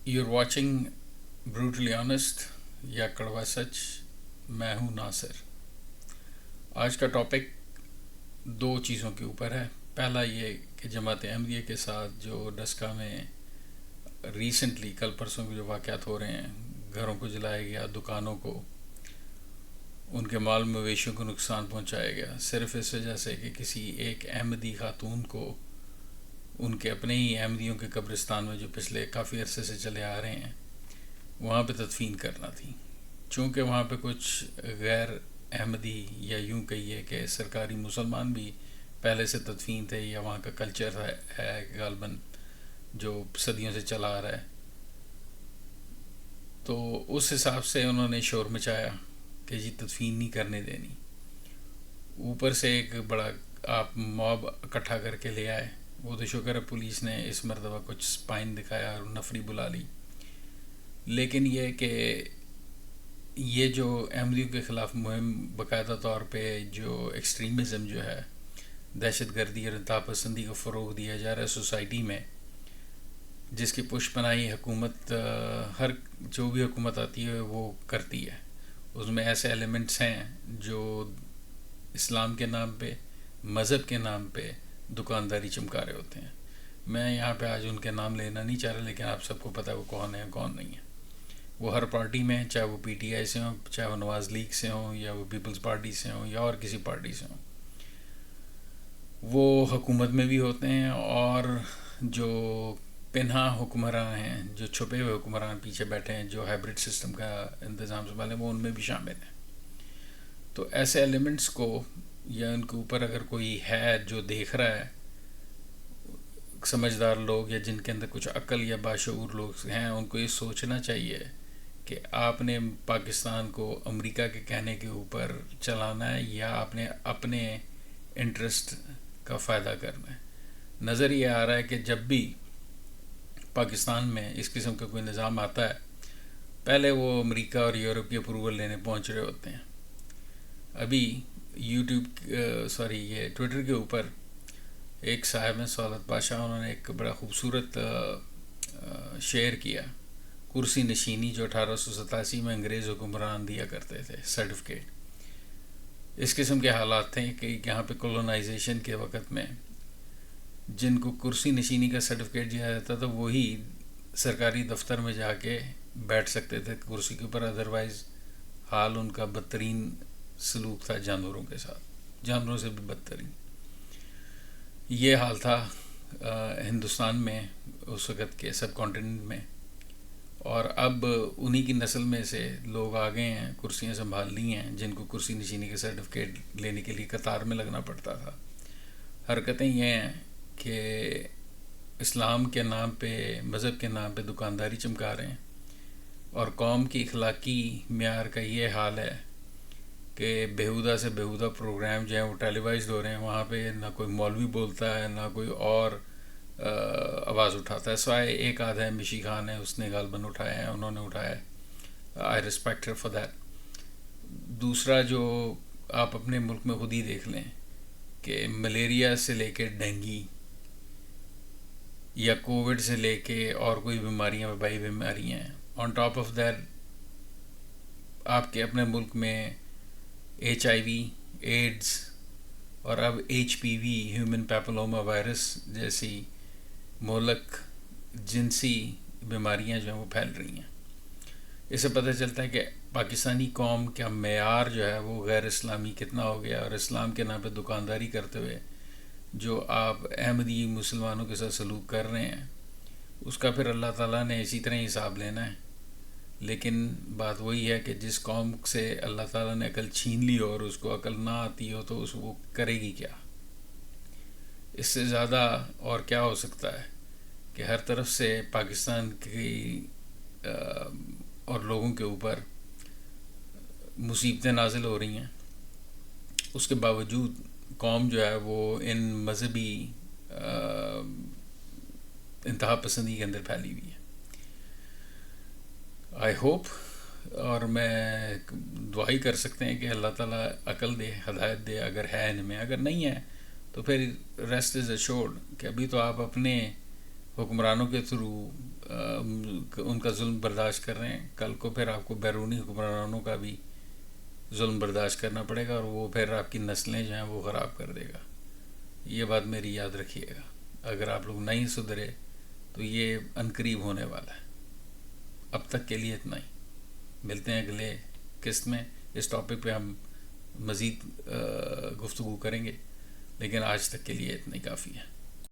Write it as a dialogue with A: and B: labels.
A: You're watching Brutally Honest یا کڑوا سچ. میں ہوں ناصر. آج کا ٹاپک دو چیزوں کے اوپر ہے. پہلا یہ کہ جماعت احمدیہ کے ساتھ جو ڈسکا میں ریسنٹلی کل پرسوں کے جو واقعات ہو رہے ہیں، گھروں کو جلایا گیا، دکانوں کو، ان کے مال مویشیوں کو نقصان پہنچایا گیا، صرف اس وجہ سے کہ کسی ایک احمدی خاتون کو ان کے اپنے ہی احمدیوں کے قبرستان میں جو پچھلے کافی عرصے سے چلے آ رہے ہیں وہاں پہ تدفین کرنا تھی. چونکہ وہاں پہ کچھ غیر احمدی یا یوں کہیے کہ سرکاری مسلمان بھی پہلے سے تدفین تھے، یا وہاں کا کلچر ہے غالباً جو صدیوں سے چلا آ رہا ہے، تو اس حساب سے انہوں نے شور مچایا کہ جی تدفین نہیں کرنے دینی. اوپر سے ایک بڑا آپ موب اکٹھا کر کے لے آئے. وہ تو شکر ہے پولیس نے اس مرتبہ کچھ سپائن دکھایا اور نفری بلا لی. لیکن یہ کہ یہ جو احمدیوں کے خلاف مہم باقاعدہ طور پہ جو ایکسٹریمزم جو ہے، دہشت گردی اور انتہا پسندی کو فروغ دیا جا رہا ہے سوسائٹی میں، جس کی پشت پناہی حکومت ہر جو بھی حکومت آتی ہے وہ کرتی ہے. اس میں ایسے ایلیمنٹس ہیں جو اسلام کے نام پہ، مذہب کے نام پہ دکانداری چمکا رہے ہوتے ہیں. میں یہاں پہ آج ان کے نام لینا نہیں چاہ رہا، لیکن آپ سب کو پتہ ہے وہ کون ہے کون نہیں ہے. وہ ہر پارٹی میں، چاہے وہ پی ٹی آئی سے ہوں، چاہے وہ نواز لیگ سے ہوں، یا وہ پیپلز پارٹی سے ہوں، یا اور کسی پارٹی سے ہوں، وہ حکومت میں بھی ہوتے ہیں. اور جو پنہا حکمراں ہیں، جو چھپے ہوئے حکمراں پیچھے بیٹھے ہیں، جو ہائبرڈ سسٹم کا انتظام سنبھالیں، وہ ان میں بھی شامل ہیں. تو ایسے ایلیمنٹس کو یا ان کے اوپر اگر کوئی ہے جو دیکھ رہا ہے، سمجھدار لوگ یا جن کے اندر کچھ عقل یا باشعور لوگ ہیں، ان کو یہ سوچنا چاہیے کہ آپ نے پاکستان کو امریکہ کے کہنے کے اوپر چلانا ہے یا آپ نے اپنے انٹرسٹ کا فائدہ کرنا ہے. نظر یہ آ رہا ہے کہ جب بھی پاکستان میں اس قسم کا کوئی نظام آتا ہے، پہلے وہ امریکہ اور یورپ کی اپروول لینے پہنچ رہے ہوتے ہیں. ابھی یہ ٹویٹر کے اوپر ایک صاحب ہیں سعادت پاشا، انہوں نے ایک بڑا خوبصورت شیئر کیا. کرسی نشینی جو 1887 میں انگریز حکمران دیا کرتے تھے سرٹیفکیٹ، اس قسم کے حالات تھے کہ یہاں پہ کولونائزیشن کے وقت میں جن کو کرسی نشینی کا سرٹیفکیٹ دیا جاتا تھا وہی سرکاری دفتر میں جا کے بیٹھ سکتے تھے کرسی کے اوپر. ادروائز حال ان کا بدترین سلوک تھا جانوروں کے ساتھ، جانوروں سے بھی بدترین. یہ حال تھا ہندوستان میں اس وقت کے سب کانٹیننٹ میں. اور اب انہی کی نسل میں سے لوگ آ گئے ہیں، کرسیاں سنبھال لی ہیں، جن کو کرسی نشینی کے سرٹیفکیٹ لینے کے لیے قطار میں لگنا پڑتا تھا. حرکتیں یہ ہیں کہ اسلام کے نام پہ، مذہب کے نام پہ دکانداری چمکا رہے ہیں، اور قوم کی اخلاقی معیار کا یہ حال ہے کہ بیہودہ سے بیہودہ پروگرام جو ہیں وہ ٹیلی وائزڈ ہو رہے ہیں. وہاں پہ نہ کوئی مولوی بولتا ہے، نہ کوئی اور آواز اٹھاتا ہے، سوائے ایک آدھا ہے مشی خان ہے، اس نے غالباً اٹھایا ہے، انہوں نے اٹھایا ہے. I respect her for that. دوسرا جو آپ اپنے ملک میں خود ہی دیکھ لیں کہ ملیریا سے لے کے ڈینگی یا کووڈ سے لے کے اور کوئی بیماریاں، وبائی بیماریاں ہیں. آن ٹاپ آف دیٹ آپ کے اپنے ملک میں ایچ آئی وی، ایڈز، اور اب ایچ پی وی، ہیومن پیپلوما وائرس جیسی مہلک جنسی بیماریاں جو ہیں وہ پھیل رہی ہیں. اس سے پتہ چلتا ہے کہ پاکستانی قوم کا معیار جو ہے وہ غیر اسلامی کتنا ہو گیا. اور اسلام کے نام پہ دکانداری کرتے ہوئے جو آپ احمدی مسلمانوں کے ساتھ سلوک کر رہے ہیں، اس کا پھر اللہ تعالیٰ نے اسی طرح حساب لینا ہے. لیکن بات وہی ہے کہ جس قوم سے اللہ تعالیٰ نے عقل چھین لی ہو اور اس کو عقل نہ آتی ہو تو وہ کرے گی کیا؟ اس سے زیادہ اور کیا ہو سکتا ہے کہ ہر طرف سے پاکستان کی اور لوگوں کے اوپر مصیبتیں نازل ہو رہی ہیں. اس کے باوجود قوم جو ہے وہ ان مذہبی انتہا پسندی کے اندر پھیلی ہوئی ہے. آئی ہوپ، اور میں دعائی کر سکتے ہیں کہ اللہ تعالیٰ عقل دے، ہدایت دے اگر ہے ان میں. اگر نہیں ہے تو پھر ریسٹ از ایشورڈ کہ ابھی تو آپ اپنے حکمرانوں کے تھرو ان کا ظلم برداشت کر رہے ہیں، کل کو پھر آپ کو بیرونی حکمرانوں کا بھی ظلم برداشت کرنا پڑے گا، اور وہ پھر آپ کی نسلیں جو ہیں وہ خراب کر دے گا۔ یہ بات میری یاد رکھیے گا، اگر آپ لوگ نہیں سدھرے تو یہ عنقریب ہونے والا ہے۔ اب تک کے لیے اتنا ہی، ملتے ہیں اگلے قسط میں۔ اس ٹاپک پہ ہم مزید گفتگو کریں گے، لیکن آج تک کے لیے اتنا ہی کافی ہے۔